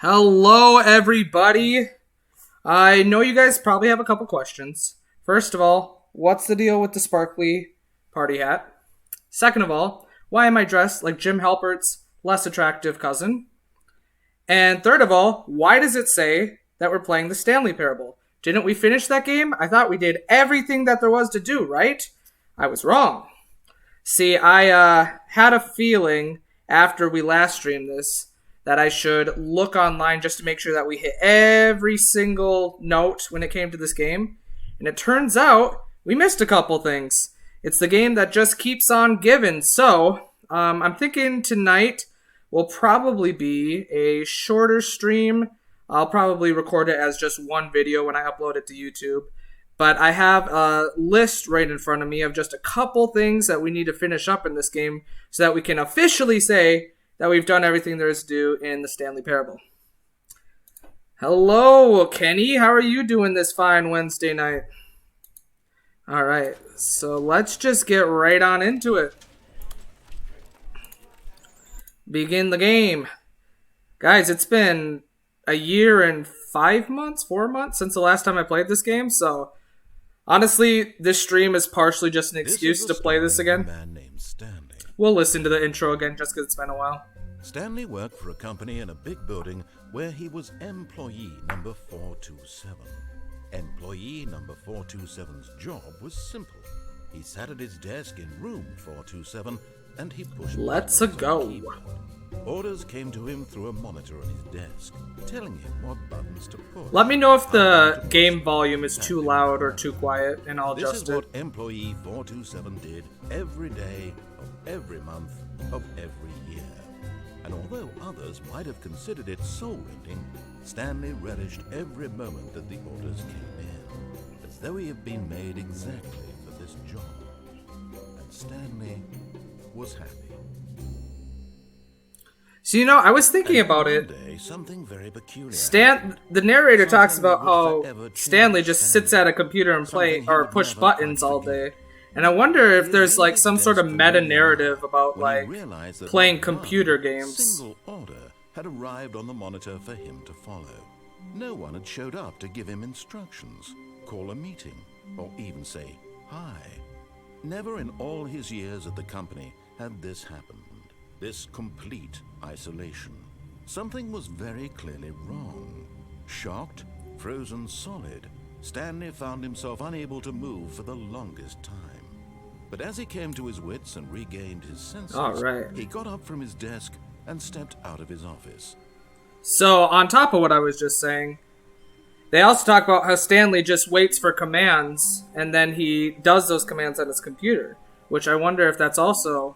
Hello, everybody. I know you guys probably have a couple questions. First of all, what's the deal with the sparkly party hat? Second of all, why am I dressed like Jim Halpert's less attractive cousin? And third of all, why does it say that we're playing the Stanley Parable? Didn't we finish that game? I thought we did everything that there was to do, right? I was wrong. See, I had a feeling after we last streamed this that I should look online just to make sure that we hit every single note when it came to this game. And it turns out we missed a couple things. It's the game that just keeps on giving. So, I'm thinking tonight will probably be a shorter stream. I'll probably record it as just one video when I upload it to YouTube. But I have a list right in front of me of just a couple things that we need to finish up in this game so that we can officially say that we've done everything there is to do in the Stanley Parable. Hello, Kenny. How are you doing this fine Wednesday night? All right, so let's just get right on into it. Begin the game. Guys, it's been a year and 4 months since the last time I played this game, so honestly, this stream is partially just an excuse to play this again. Man named Stanley. We'll listen to the intro again just because it's been a while. Stanley worked for a company in a big building where he was employee number 427. Employee number 427's job was simple. He sat at his desk in room 427 and he pushed Let's buttons go. on the keyboard. Orders came to him through a monitor on his desk, telling him what buttons to push. Let me know if the game volume is too loud or too quiet, and I'll This adjust is what it. employee 427 did every day of every month of every year. And although others might have considered it soul-rending, Stanley relished every moment that the orders came in, as though he had been made exactly for this job. And Stanley was happy. So, I was thinking about it. One day, something very peculiar The narrator talks Something about that would how forever change Stanley just sits at a computer and Something he or would push never buttons quite all forget. day. And I wonder if there's He like leaned some his sort of desk meta away narrative about when he like realized that playing not computer one games. single order had arrived on the monitor for him to follow. No one had showed up to give him instructions, call a meeting, or even say hi. Never in all his years at the company had this happened. This complete isolation. Something was very clearly wrong. Shocked, frozen solid, Stanley found himself unable to move for the longest time. But as he came to his wits and regained his senses, All right. he got up from his desk and stepped out of his office. So on top of what I was just saying, they also talk about how Stanley just waits for commands and then he does those commands on his computer, which I wonder if that's also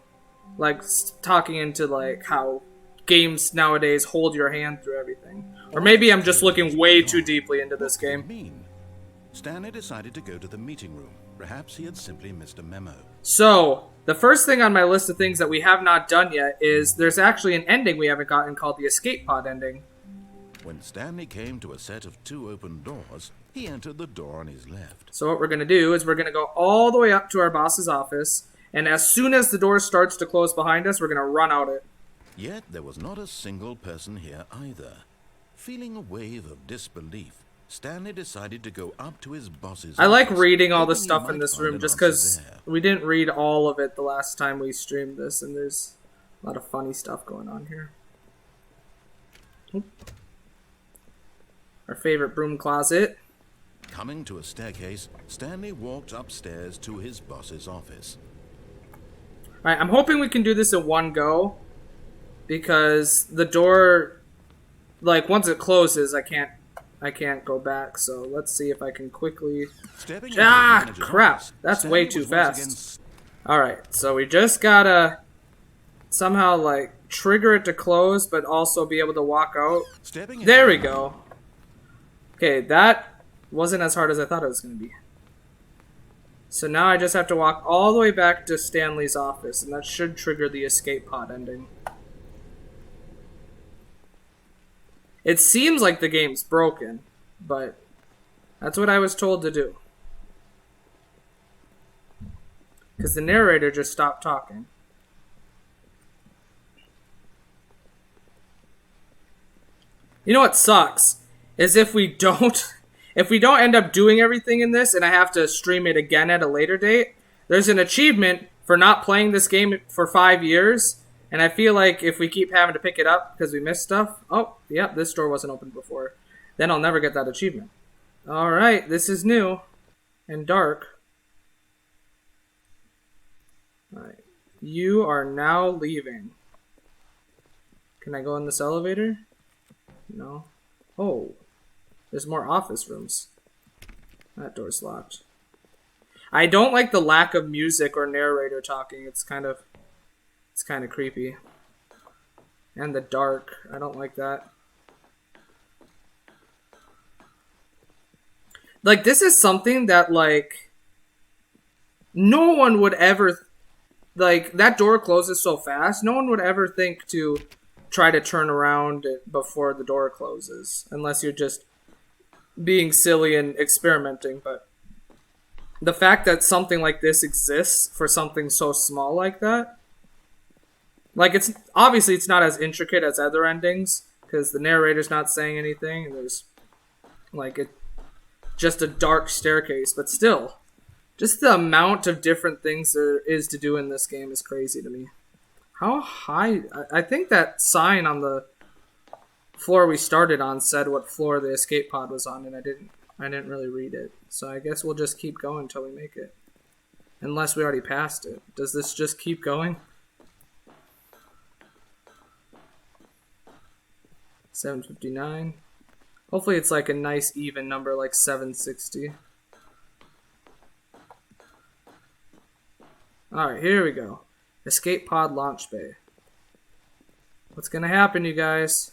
like talking into like how games nowadays hold your hand through everything. Or maybe I'm just looking way too deeply into this What could it game. mean? Stanley decided to go to the meeting room. Perhaps he had simply missed a memo. So, the first thing on my list of things that we have not done yet is there's actually an ending we haven't gotten called the escape pod ending. When Stanley came to a set of 2 open doors, he entered the door on his left. So what we're going to do is we're going to go all the way up to our boss's office, and as soon as the door starts to close behind us, we're going to run out it. Yet there was not a single person here either. Feeling a wave of disbelief, Stanley decided to go up to his boss's I like office, reading all the hoping he stuff in might this find room an just answer because there. we didn't read all of it the last time we streamed this, and there's a lot of funny stuff going on here. Oop. Our favorite broom closet. Coming to a staircase, Stanley walked upstairs to his boss's office. Alright, I'm hoping we can do this in one go, because the door, like, once it closes, I can't go back, so let's see if I can quickly... Stepping into the Ah, manager's crap! office, That's Stanley way was too once fast. again Alright, so we just gotta somehow, like, trigger it to close, but also be able to walk out. stepping There we into- go. Okay, that wasn't as hard as I thought it was going to be. So now I just have to walk all the way back to Stanley's office, and that should trigger the escape pod ending. It seems like the game's broken, but that's what I was told to do. Because the narrator just stopped talking. You know what sucks is if we don't end up doing everything in this and I have to stream it again at a later date. There's an achievement for not playing this game for 5 years, and I feel like if we keep having to pick it up because we missed stuff. Oh, yep, this door wasn't open before. Then I'll never get that achievement. All right, this is new and dark. All right, you are now leaving. Can I go in this elevator? No. Oh, there's more office rooms. That door's locked. I don't like the lack of music or narrator talking. It's kind of creepy. And the dark. I don't like that. Like, this is something that, like, no one would ever, like, that door closes so fast, no one would ever think to try to turn around before the door closes, unless you're just being silly and experimenting. But the fact that something like this exists for something so small like that, like, it's obviously it's not as intricate as other endings, because the narrator's not saying anything, and there's, like, just a dark staircase, but still, just the amount of different things there is to do in this game is crazy to me. How high? I think that sign on the floor we started on said what floor the escape pod was on, and I didn't really read it. So I guess we'll just keep going until we make it. Unless we already passed it. Does this just keep going? 759. Hopefully it's like a nice even number, like 760. Alright, here we go. Escape pod launch bay. What's gonna happen, you guys?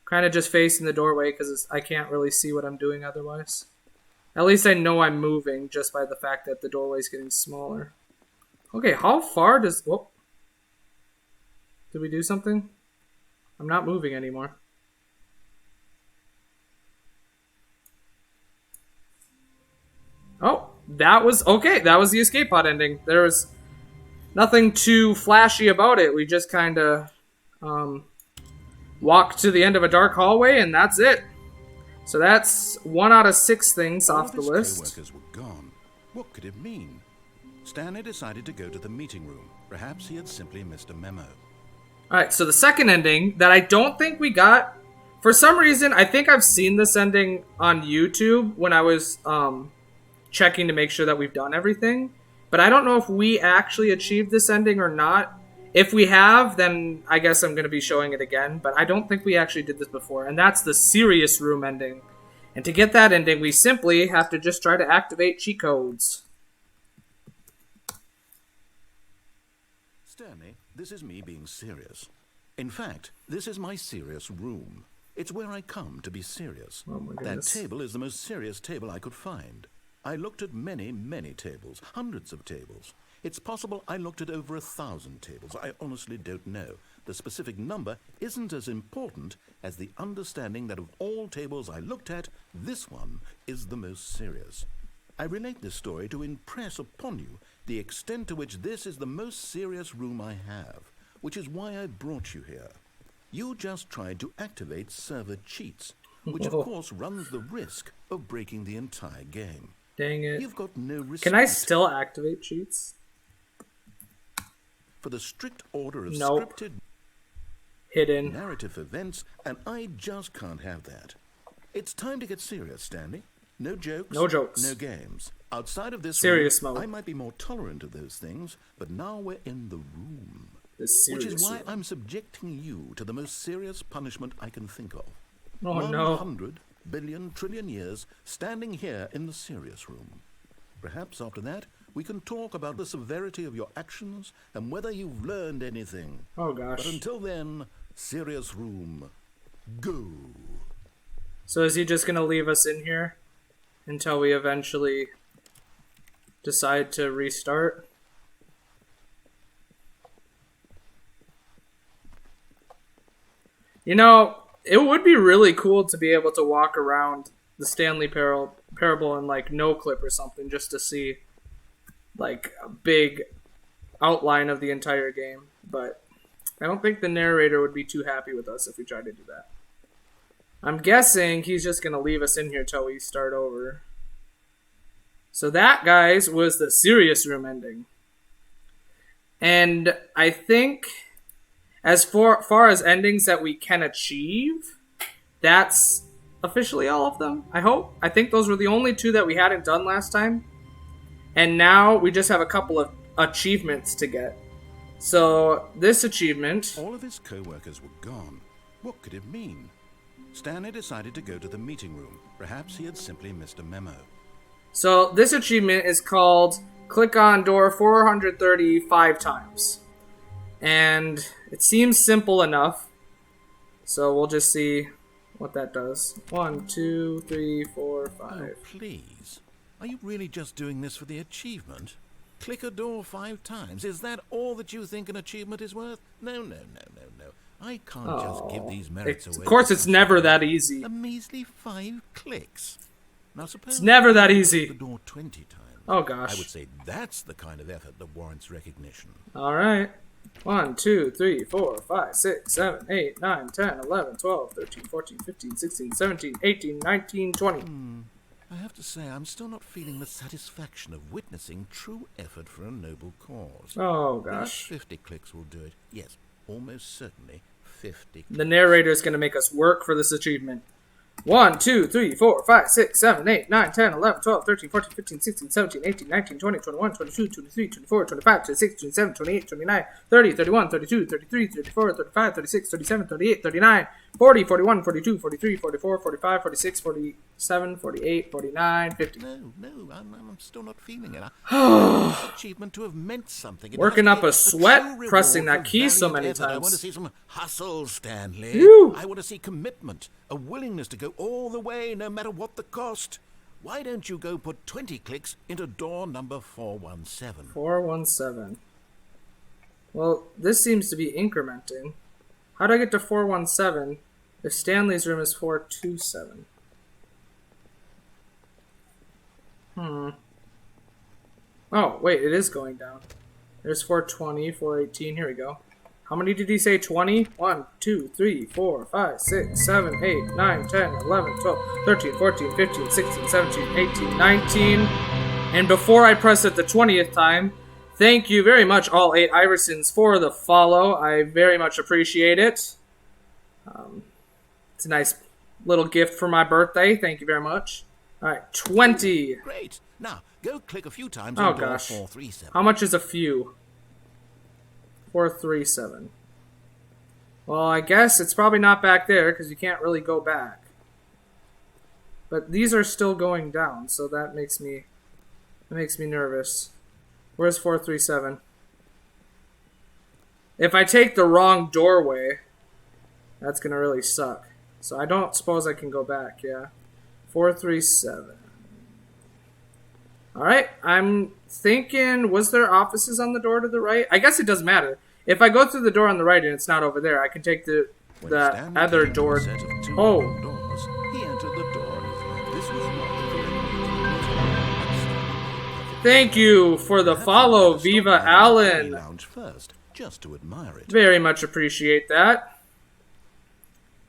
Kind of just facing the doorway because I can't really see what I'm doing otherwise. At least I know I'm moving just by the fact that the doorway's getting smaller. Okay, how far does... Whoop. Did we do something? I'm not moving anymore. Oh, that was... Okay, that was the escape pod ending. There was nothing too flashy about it. We just kind of walked to the end of a dark hallway, and that's it. So that's 1 out of 6 things off the list. Co-workers were gone. What could it mean? Stanley decided to go to the meeting room. Perhaps he had simply missed a memo. Alright, so the second ending that I don't think we got, for some reason, I think I've seen this ending on YouTube when I was checking to make sure that we've done everything, but I don't know if we actually achieved this ending or not. If we have, then I guess I'm going to be showing it again, but I don't think we actually did this before, and that's the serious room ending. And to get that ending, we simply have to just try to activate cheat codes. Stanley, this is me being serious. In fact, this is my serious room. It's where I come to be serious. Oh my That goodness. table is the most serious table I could find. I looked at many, many tables, hundreds of tables. It's possible I looked at over 1,000 tables. I honestly don't know. The specific number isn't as important as the understanding that of all tables I looked at, this one is the most serious. I relate this story to impress upon you the extent to which this is the most serious room I have, which is why I brought you here. You just tried to activate server cheats, which of course runs the risk of breaking the entire game. Dang it. You've got no respect Can I still activate cheats? for the strict order of Nope. scripted Hidden. narrative events, and I just can't have that. It's time to get serious, Stanley. No jokes. No jokes. No games. Outside of this Serious room, mode. I might be more tolerant of those things, but now we're in the room. The Which serious is why room. I'm subjecting you to the most serious punishment I can think of. Oh no. 100 billion trillion years standing here in the serious room. Perhaps after that, we can talk about the severity of your actions and whether you've learned anything. Oh But gosh. until then, serious room, go. So is he just gonna leave us in here until we eventually decide to restart? You know, it would be really cool to be able to walk around the Stanley Parable in like no clip or something, just to see like a big outline of the entire game. But I don't think the narrator would be too happy with us if we tried to do that. I'm guessing he's just going to leave us in here till we start over. So that, guys, was the serious room ending. And I think as far as endings that we can achieve, that's officially all of them, I hope. I think those were the only 2 that we hadn't done last time. And now we just have a couple of achievements to get. So this achievement... All of his co-workers were gone. What could it mean? Stanley decided to go to the meeting room. Perhaps he had simply missed a memo. So this achievement is called click on door 435 times. And it seems simple enough. So we'll just see what that does. 1, 2, 3, 4, 5. Oh, please. Are you really just doing this for the achievement? Click a door 5 times. Is that all that you think an achievement is worth? No. I can't just give these merits away. Of course, it's never that easy. A measly 5 clicks. Now suppose it's never that easy. The door 20 times. Oh gosh. I would say that's the kind of effort that warrants recognition. All right. 1, 2, 3, 4, 5, 6, 7, 8, 9, 10, 11, 12, 13, 14, 15, 16, 17, 18, 19, 20. I have to say, I'm still not feeling the satisfaction of witnessing true effort for a noble cause. Oh Perhaps gosh. 50 clicks will do it. Yes, almost certainly 50 clicks. The narrator is going to make us work for this achievement. 1, 2, 3, 4, 5, 6, 7, 8, 9, 10, 11, 12, 13, 14, 15, 16, 17, 18, 19, 20, 21, 22, 23, 24, 25, 26, 27, 28, 29, 30, 31, 32, 33, 34, 35, 36, 37, 38, 39, 40, 41, 42, 43, 44, 45, 46, 47, 48, 49, 50. No, I'm still not feeling it. I want this achievement to have meant something. It Working has to up be a sweat true pressing reward that for key so valiant many effort. I want to times. see some hustle, Stanley. Phew. I want to see commitment, a willingness to go all the way, no matter what the cost. Why don't you go put 20 clicks into door number 417? 417. Well, this seems to be incrementing. How do I get to 417 if Stanley's room is 427? Oh, wait, it is going down. There's 420, 418. Here we go. How many did he say? 20? 1, 2, 3, 4, 5, 6, 7, 8, 9, 10, 11, 12, 13, 14, 15, 16, 17, 18, 19. And before I press it the 20th time, thank you very much, all 8 Iversons, for the follow. I very much appreciate it. It's a nice little gift for my birthday. Thank you very much. All right, 20. Great. Now, go click a few times Oh on door gosh. 437. How much is a few? 437. Well, I guess it's probably not back there because you can't really go back. But these are still going down, so that makes me nervous. Where's 437? If I take the wrong doorway, that's gonna really suck. So I don't suppose I can go back, yeah. 437. Alright, I'm thinking, was there offices on the door to the right? I guess it doesn't matter. If I go through the door on the right and it's not over there, I can take the other door. Oh. Doors, he entered the door and thought this was not the Thank you for the follow, Viva Allen. Lounge first, just to admire it. Very much appreciate that.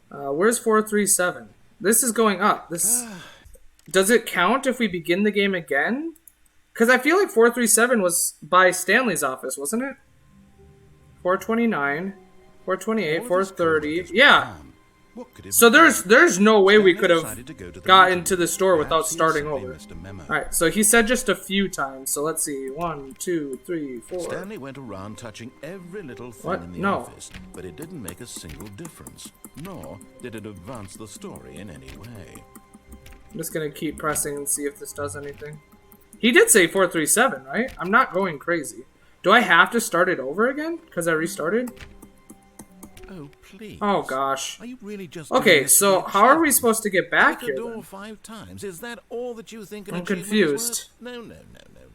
Where's 437? This is going up. This does it count if we begin the game again? Because I feel like 437 was by Stanley's office, wasn't it? 429, 428, 430. Yeah. So there's no way we could have got into the store without starting over. Alright, so he said just a few times. So let's see. 1, 2, 3, 4. Stanley went around touching every little thing in the office, but it didn't make a single difference, nor did it advance the story in any way. I'm just going to keep pressing and see if this does anything. He did say 437, right? I'm not going crazy. Do I have to start it over again? Because I restarted? Oh, please. Oh, gosh. Are you really just okay, so how are we supposed to get back here, door then? 5 times. Is that all that you think an I'm achievement confused. is worth?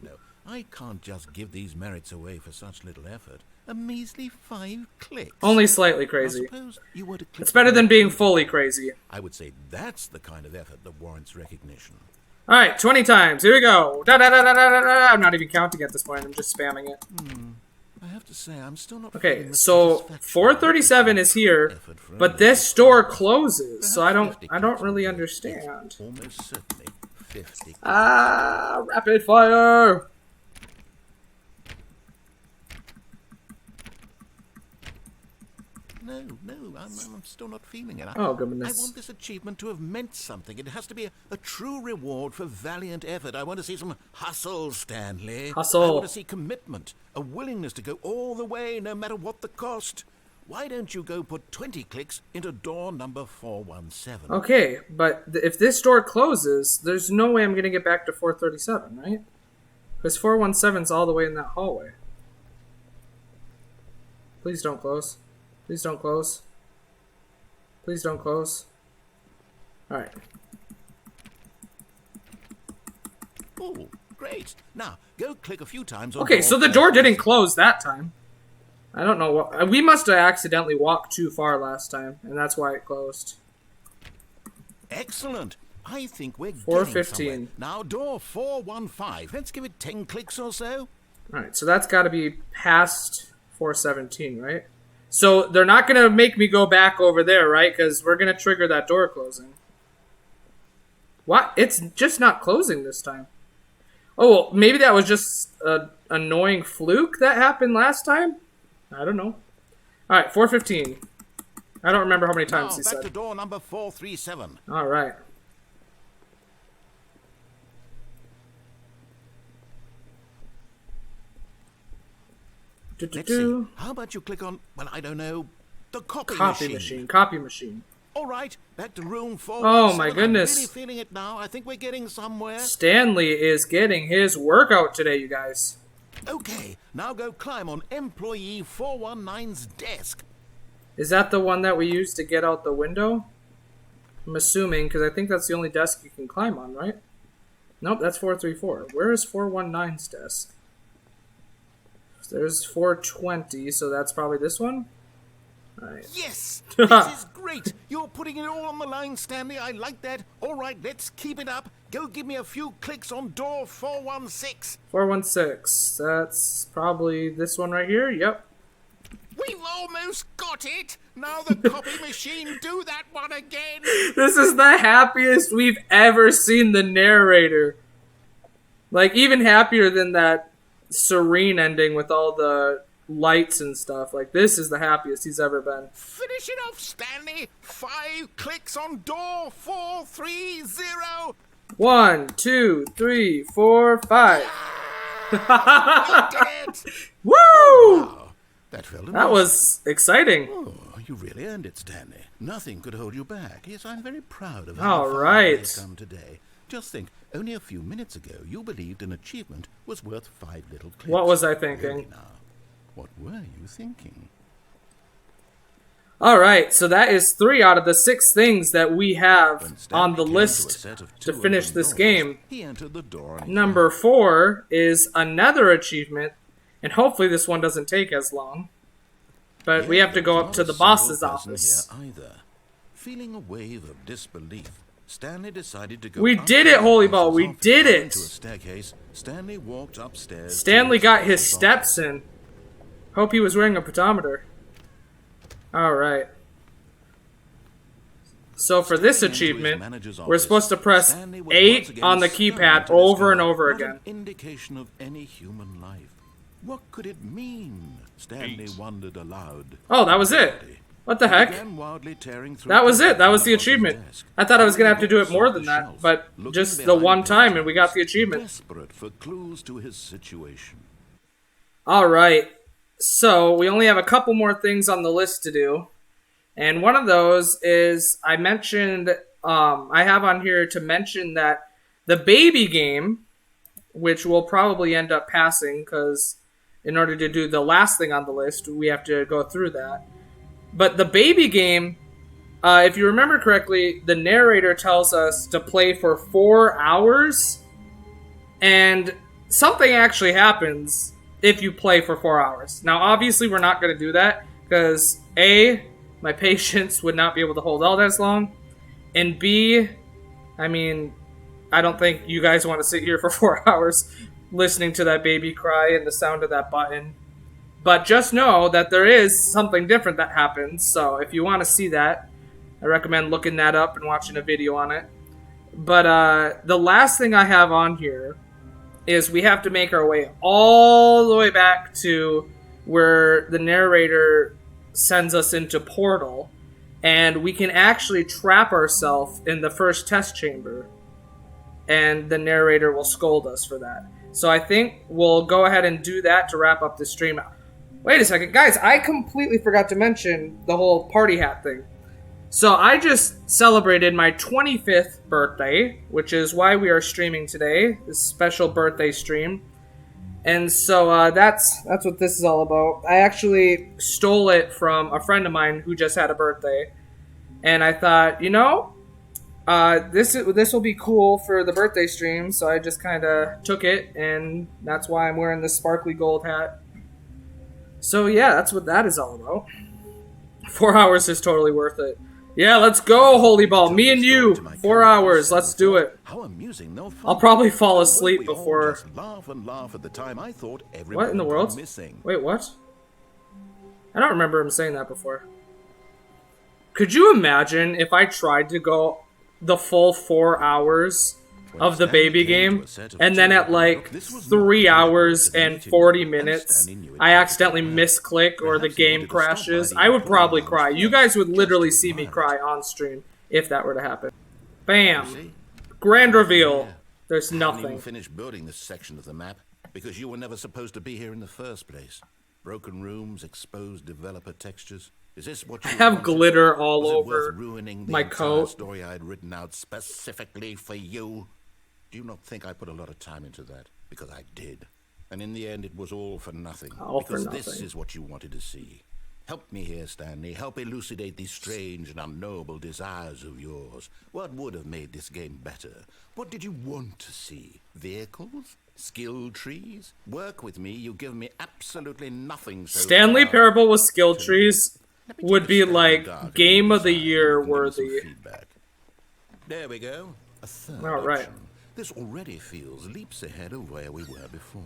No. I can't just give these merits away for such little effort. A measly 5 clicks. Only slightly Now, crazy. suppose you were to click It's better than the being button. fully crazy. I would say that's the kind of effort that warrants recognition. Alright, 20 times. Here we go. Da da da da da da da. I'm not even counting at this point. I'm just spamming it. I have to say, I'm still not Okay, feeling the so satisfaction 437 is here, effort for but only this door closes, so I perhaps don't 50 I don't clicks really will do. understand. Yes, almost certainly 50. Ah, rapid fire! No, I'm still not feeling it. Oh, I goodness. want this achievement to have meant something. It has to be a true reward for valiant effort. I want to see some hustle, Stanley. Hustle. I want to see commitment, a willingness to go all the way, no matter what the cost. Why don't you go put 20 clicks into door number 417? Okay, but if this door closes, there's no way I'm going to get back to 437, right? Because 417's all the way in that hallway. Please don't close. Please don't close. Please don't close. Alright. Oh, great. Now, go click a few times on Okay, so the door didn't close that time. I don't know what... We must have accidentally walked too far last time, and that's why it closed. Excellent. I think we're getting 415. somewhere. Now, door 415. Let's give it 10 clicks or so. Alright, so that's got to be past 417, right? So they're not going to make me go back over there, right? Because we're going to trigger that door closing. What? It's just not closing this time. Oh, well, maybe that was just an annoying fluke that happened last time? I don't know. Alright, 415. I don't remember how many times he Now, back to said. door number 437. Alright. Let's see. How about you click on, well, I don't know, the copy machine. Copy machine. All right, back to room 417. Oh my goodness. I'm really feeling it now. I think we're getting somewhere. Stanley is getting his workout today, you guys. Okay, now go climb on employee 419's desk. Is that the one that we used to get out the window? I'm assuming, because I think that's the only desk you can climb on, right? Nope, that's 434. Where is 419's desk? There's 420, so that's probably this one? Alright. Yes! This is great! You're putting it all on the line, Stanley. I like that. All right, let's keep it up. Go give me a few clicks on door 416. 416. That's probably this one right here. Yep. We've almost got it! Now the copy machine, do that one again! This is the happiest we've ever seen the narrator. Like, even happier than that serene ending with all the lights and stuff. Like, this is the happiest he's ever been. Finish it off, Stanley! 5 clicks on door 430! 1, 2, 3, 4, 5. We did it! Woo! Wow, that felt amazing. That was exciting. Oh, you really earned it, Stanley. Nothing could hold you back. Yes, I'm very proud of All how far right. you've come today. Just think, only a few minutes ago, you believed an achievement was worth 5 little clicks. What was I thinking? Really now, what were you thinking? Alright, so that is 3 out of the 6 things that we have When Stanley on the came to a list set of to 2 finish open this doors, game. He entered the door and Number 4 is another achievement, and hopefully this one doesn't take as long. But we have to go up to the boss's office. Here either. Feeling a wave of disbelief, Stanley decided to go. We up did to it, the Holy boss's Ball, we office. did Climbing it! to a staircase, Stanley walked upstairs. Stanley to got his boss's steps in. Hope he was wearing a pedometer. Alright. So for this Stepping into his achievement, manager's we're office, supposed to press Stanley was once 8 again on the stunned keypad to over and discover over not again. an indication of any human life. What could it mean? Stanley wondered aloud. Oh, that was it. What the heck? Began wildly tearing through That was it. That was the papers on the achievement. desk. I thought I was going to have to do it Books more off than the that, shelf, but looking just the behind one time and we got pages, the achievement. Desperate for clues to his situation. Alright, so we only have a couple more things on the list to do. And one of those is, I mentioned, I have on here to mention that the baby game, which we'll probably end up passing, because in order to do the last thing on the list, we have to go through that. But the baby game, if you remember correctly, the narrator tells us to play for 4 hours, and something actually happens if you play for 4 hours. Now, obviously, we're not going to do that, because A, my patience would not be able to hold out as long, and B, I mean, I don't think you guys want to sit here for 4 hours listening to that baby cry and the sound of that button. But just know that there is something different that happens. So if you want to see that, I recommend looking that up and watching a video on it. But the last thing I have on here is we have to make our way all the way back to where the narrator sends us into Portal, and we can actually trap ourselves in the first test chamber, and the narrator will scold us for that. So I think we'll go ahead and do that to wrap up the stream. Wait a second, guys, I completely forgot to mention the whole party hat thing. So I just celebrated my 25th birthday, which is why we are streaming today, this special birthday stream. And so that's what this is all about. I actually stole it from a friend of mine who just had a birthday. And I thought, you know, this will be cool for the birthday stream. So I just kind of took it, and that's why I'm wearing this sparkly gold hat. So yeah, that's what that is all about. 4 hours is totally worth it. Yeah, let's go, Holy Ball. Me and you. 4 hours. Let's do it. How amusing, no fun. I'll probably fall asleep before... Laugh and laugh at the time. I thought What in the world? Wait, what? I don't remember him saying that before. Could you imagine if I tried to go the full 4 hours of the baby game, and then at like 3 hours and 40 minutes, I accidentally misclick or the game crashes? I would probably cry. You guys would literally see me cry on stream if that were to happen. Bam! Grand reveal. There's nothing. I finished building this section of the map because you were never supposed to be here in the first place. Broken rooms, exposed developer textures. Is this what you I have wanted? glitter all Was it over worth ruining the my entire coat. story I had written out specifically for you? Do you not think I put a lot of time into that? Because I did. And in the end, it was all for nothing. All for because nothing. this is what you wanted to see. Help me here, Stanley. Help elucidate these strange and unknowable desires of yours. What would have made this game better? What did you want to see? Vehicles? Skill trees? Work with me. You give me absolutely nothing so Stanley far. Parable with skill trees Let me would take be a step like dark game and of the decide year if you can give me some worthy. feedback. There we go. A third All right. option. This already feels leaps ahead of where we were before.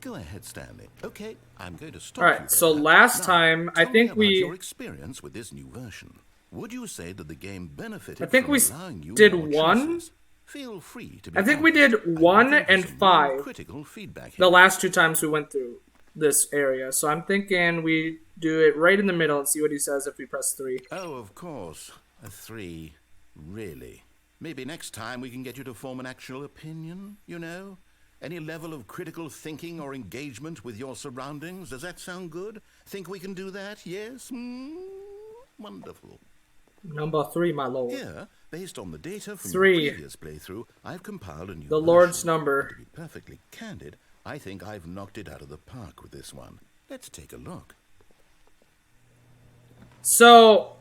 Go ahead, Stanley. Okay, I'm going to stop All you right, so there. last Now, time, I tell me think about we... your experience with this new version. Would you say that the game benefited I think from we allowing you did more one. choices? Feel free to be I think we honest. did I'm 1 looking for and some 5. critical feedback The here. last 2 times we went through this area. So I'm thinking we do it right in the middle and see what he says if we press 3. Oh, of course. A 3. Really? Maybe next time we can get you to form an actual opinion, you know? Any level of critical thinking or engagement with your surroundings. Does that sound good? Think we can do that? Yes? Wonderful. Number 3, my lord. Here, based on the data from 3. your previous playthrough, I've compiled a new The version. Lord's To number. be perfectly candid, I think I've knocked it out of the park with this one. Let's take a look. So,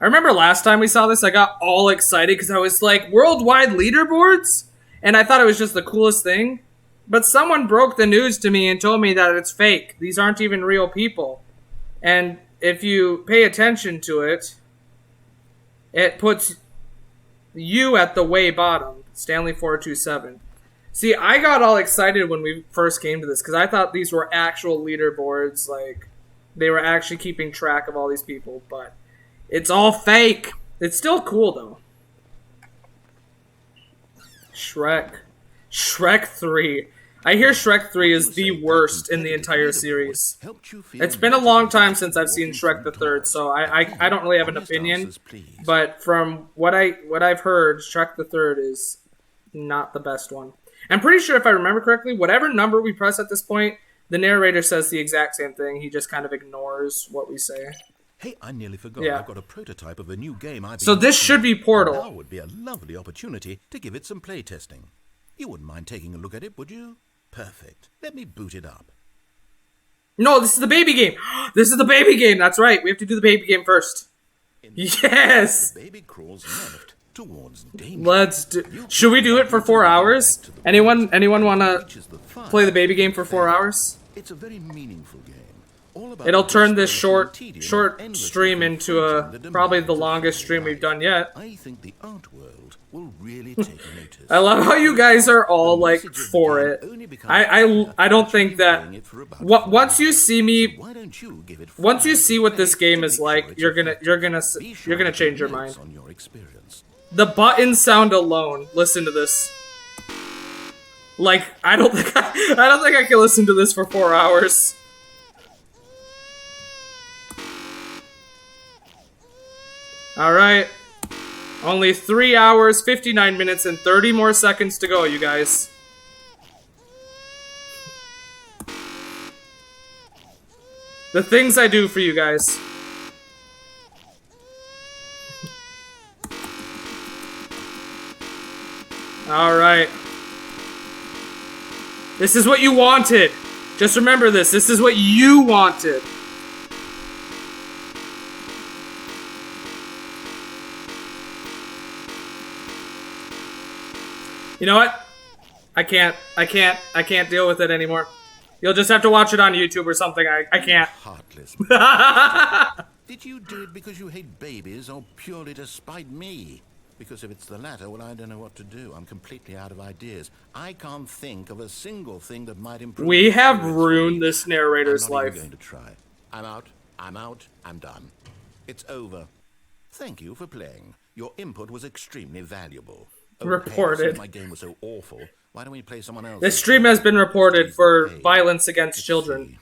I remember last time we saw this, I got all excited because I was like, worldwide leaderboards? And I thought it was just the coolest thing. But someone broke the news to me and told me that it's fake. These aren't even real people. And if you pay attention to it, it puts you at the way bottom. Stanley 427. See, I got all excited when we first came to this because I thought these were actual leaderboards. Like, they were actually keeping track of all these people. But it's all fake. It's still cool, though. Shrek 3. I hear Shrek 3 is the worst in the entire series. It's been a long time since I've seen Shrek the Third, so I don't really have an opinion. But from what I've heard, Shrek the Third is not the best one. I'm pretty sure if I remember correctly, whatever number we press at this point, the narrator says the exact same thing. He just kind of ignores what we say. Hey, I nearly forgot. Yeah. I've got a prototype of a new game I've been So this working should be on. Portal. Now would be a lovely opportunity to give it some play testing. You wouldn't mind taking a look at it, would you? Perfect. Let me boot it up. No, this is the baby game. This is the baby game. That's right. We have to do the baby game first. Yes. The baby crawls left towards danger. Let's do. Should we do it for 4 hours? Anyone want to Reaches the fire. play the baby game for 4 hours? It's a very meaningful game. All about It'll turn this exploration, tedium, short endlessly stream into confronting the probably the demands of longest stream we've done yet. I think the art world will really take notice. I love how you guys are all like for it. I don't think that about Once you see me, why don't you give it once you 5 see what this to game make is sure like, it's you're effective. Be gonna to change take your notes mind. on your experience. The button sound alone. Listen to this. Like, I don't think I can listen to this for 4 hours. All right. Only 3 hours, 59 minutes, and 30 more seconds to go, you guys. The things I do for you guys. All right. This is what you wanted. Just remember this. This is what you wanted. You know what? I can't deal with it anymore. You'll just have to watch it on YouTube or something. I can't. Heartless. Did you do it because you hate babies or purely to spite me? Because if it's the latter, well, I don't know what to do. I'm completely out of ideas. I can't think of a single thing that might improve. We have ruined this narrator's I'm not life. even going to try. I'm out. I'm done. It's over. Thank you for playing. Your input was extremely valuable. Reported. Since my game was so awful, why don't we play someone else? This stream has been reported for violence against children.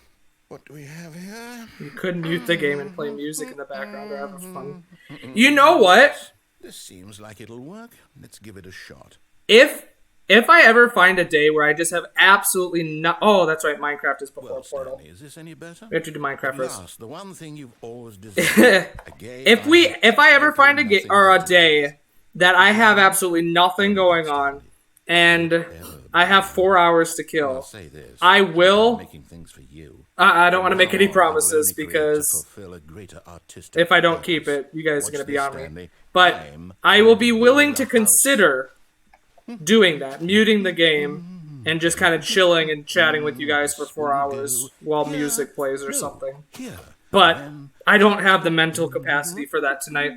What do we have here? You could mute the game and play music in the background to have fun. You know what? This seems like it'll work. Let's give it a shot. If I ever find a day where I just have absolutely no... Oh, that's right. Minecraft is before Portal. Stanley, is this any better? We have to do Minecraft first. Last, the one thing you've always desired. If I ever find a day that I have absolutely nothing going on and I have 4 hours to kill, I will... Making things for you. I don't want to make any promises because if I don't keep it, you guys are going to be on me. But I will be willing to consider doing that, muting the game, and just kind of chilling and chatting with you guys for 4 hours while music plays or something. But I don't have the mental capacity for that tonight.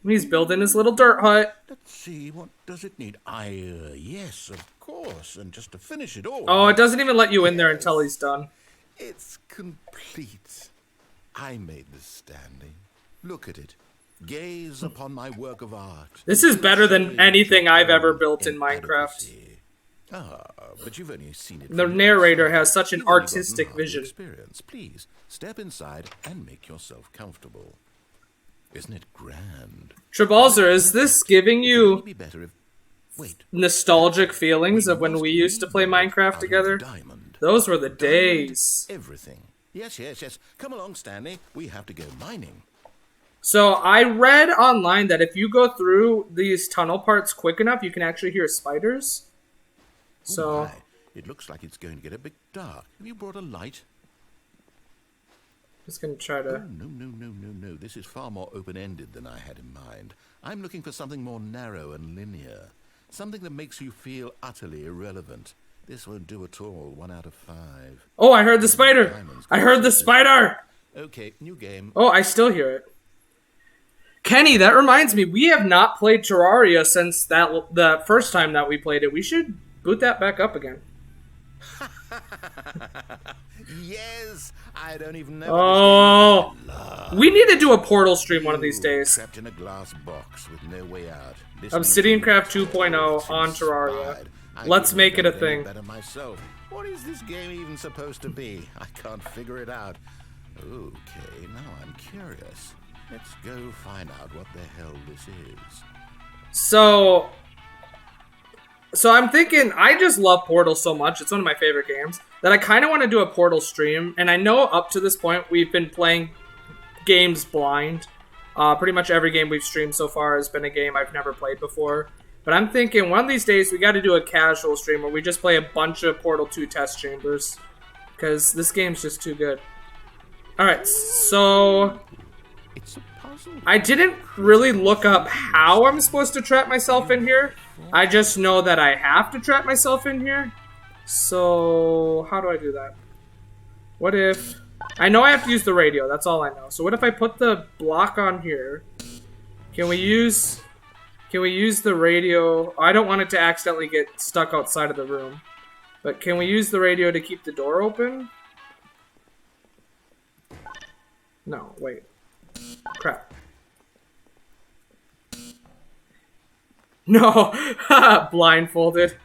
He's building his little dirt hut. Let's see, what does it need? Yes, of course, and just to finish it all... Oh, it doesn't even let you in there until he's done. It's complete. I made this, Stanley. Look at it. Gaze upon my work of art. This is better than anything I've ever built in Minecraft. But you've only seen it. The narrator has such an artistic vision. Experience. Please, step inside and make yourself comfortable. Isn't it grand? Trebalzer, is this giving you Be better if... Wait. nostalgic feelings of when we used to play Minecraft together? Diamond. Those were the days. Everything. Yes. Come along, Stanley. We have to go mining. So I read online that if you go through these tunnel parts quick enough, you can actually hear spiders. So My. It looks like it's going to get a bit dark. Have you brought a light? just gonna try to... No. This is far more open-ended than I had in mind. I'm looking for something more narrow and linear. Something that makes you feel utterly irrelevant. This won't do at all. 1 out of 5. Oh, I heard the spider! I heard the spider! Okay, new game. Oh, I still hear it. Kenny, that reminds me, we have not played Terraria since the first time that we played it. We should boot that back up again. Yes! I don't even know. Oh! We need to do a Portal stream one of these days. Trapped in a glass box with no way out. Obsidian Craft 2.0 on Terraria. Let's make it a thing. Better myself. What is this game even supposed to be? I can't figure it out. Okay, now I'm curious. Let's go find out what the hell this is. So I'm thinking, I just love Portal so much, it's one of my favorite games, that I kind of want to do a Portal stream, and I know up to this point we've been playing games blind. Pretty much every game we've streamed so far has been a game I've never played before. But I'm thinking one of these days we got to do a casual stream where we just play a bunch of Portal 2 test chambers, because this game's just too good. Alright, so... I didn't really look up how I'm supposed to trap myself in here. I just know that I have to trap myself in here. So, how do I do that? What if... I know I have to use the radio, that's all I know. So what if I put the block on here? Can we use the radio? I don't want it to accidentally get stuck outside of the room. But can we use the radio to keep the door open? No, wait. Crap. No, blindfolded.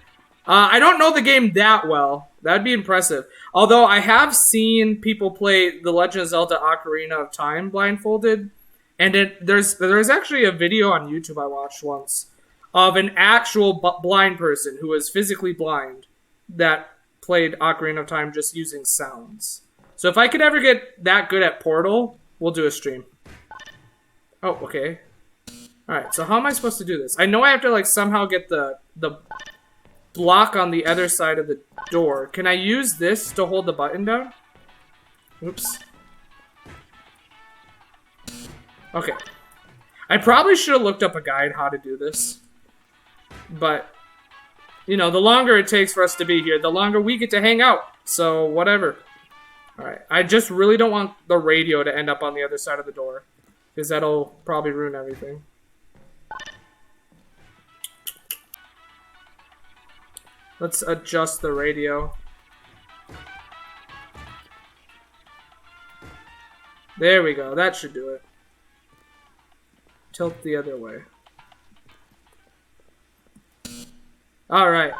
I don't know the game that well. That'd be impressive. Although I have seen people play The Legend of Zelda Ocarina of Time blindfolded. And there's actually a video on YouTube I watched once of an actual blind person who was physically blind that played Ocarina of Time just using sounds. So if I could ever get that good at Portal, we'll do a stream. Oh, okay. Alright, so how am I supposed to do this? I know I have to like somehow get the block on the other side of the door. Can I use this to hold the button down? Oops. Okay. I probably should have looked up a guide how to do this. But, you know, the longer it takes for us to be here, the longer we get to hang out. So, whatever. Alright, I just really don't want the radio to end up on the other side of the door. Because that'll probably ruin everything. Let's adjust the radio. There we go, that should do it. Tilt the other way. Alright.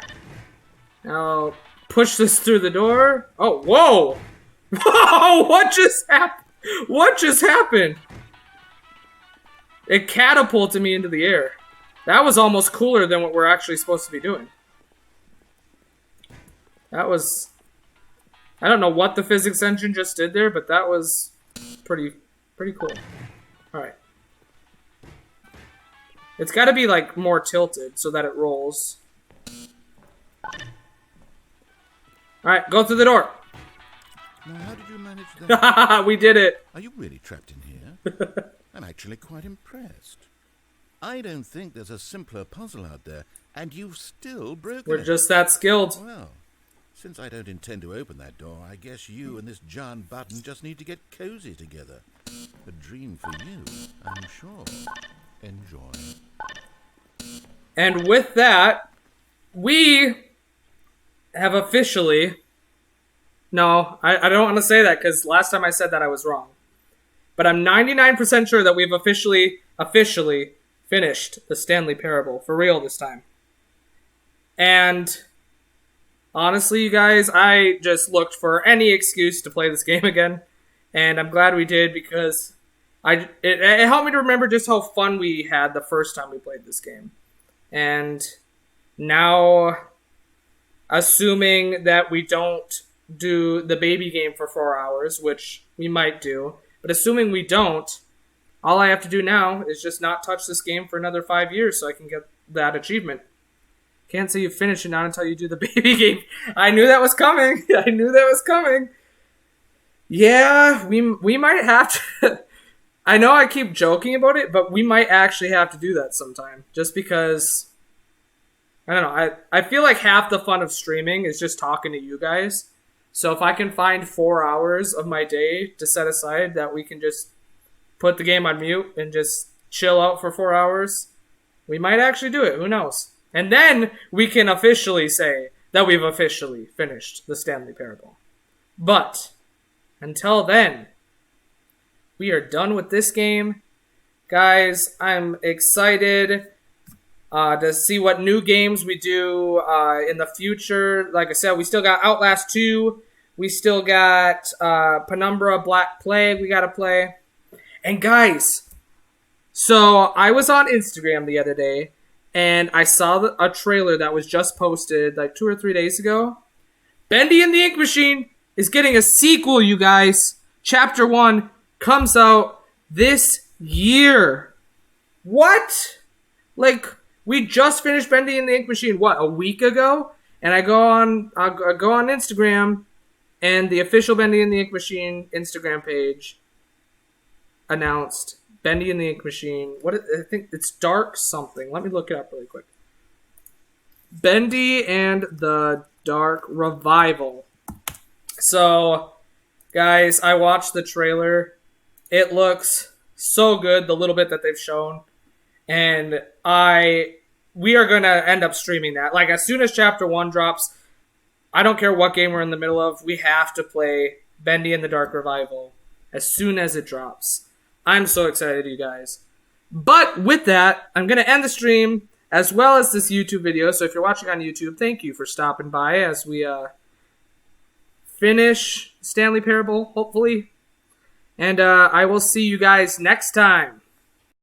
Now, push this through the door. Oh, whoa! Whoa! What just happened? What just happened? It catapulted me into the air. That was almost cooler than what we're actually supposed to be doing. That was... I don't know what the physics engine just did there, but that was pretty cool. Alright. It's got to be, like, more tilted so that it rolls. Alright, go through the door. Now, how did you manage that? We did it. Are you really trapped in here? I'm actually quite impressed. I don't think there's a simpler puzzle out there, and you've still broken it. We're just that skilled. Well, since I don't intend to open that door, I guess you and this giant button just need to get cozy together. A dream for you, I'm sure. Enjoy. And with that, we have officially... No, I don't want to say that because last time I said that I was wrong. But I'm 99% sure that we've officially finished the Stanley Parable. For real this time. And honestly, you guys, I just looked for any excuse to play this game again. And I'm glad we did because it helped me to remember just how fun we had the first time we played this game. And now, assuming that we don't do the baby game for 4 hours, which we might do, but assuming we don't, all I have to do now is just not touch this game for another 5 years so I can get that achievement. Can't say you finish it not until you do the baby game. I knew that was coming. I knew that was coming. Yeah, we might have to... I know I keep joking about it, but we might actually have to do that sometime. Just because... I don't know. I feel like half the fun of streaming is just talking to you guys. So if I can find 4 hours of my day to set aside that we can just put the game on mute and just chill out for 4 hours, we might actually do it. Who knows? And then we can officially say that we've officially finished the Stanley Parable. But until then, we are done with this game. Guys, I'm excited to see what new games we do in the future. Like I said, we still got Outlast 2. We still got Penumbra Black Plague we got to play. And guys, so I was on Instagram the other day, and I saw a trailer that was just posted like 2 or 3 days ago. Bendy and the Ink Machine is getting a sequel, you guys. Chapter 1 comes out this year. What? Like... We just finished Bendy and the Ink Machine, what, a week ago? And I go on Instagram, and the official Bendy and the Ink Machine Instagram page announced Bendy and the Ink Machine. I think it's Dark something. Let me look it up really quick. Bendy and the Dark Revival. So, guys, I watched the trailer. It looks so good, the little bit that they've shown. And we are going to end up streaming that. Like, as soon as Chapter 1 drops, I don't care what game we're in the middle of. We have to play Bendy and the Dark Revival as soon as it drops. I'm so excited, you guys. But with that, I'm going to end the stream as well as this YouTube video. So if you're watching on YouTube, thank you for stopping by as we finish Stanley Parable, hopefully. And I will see you guys next time.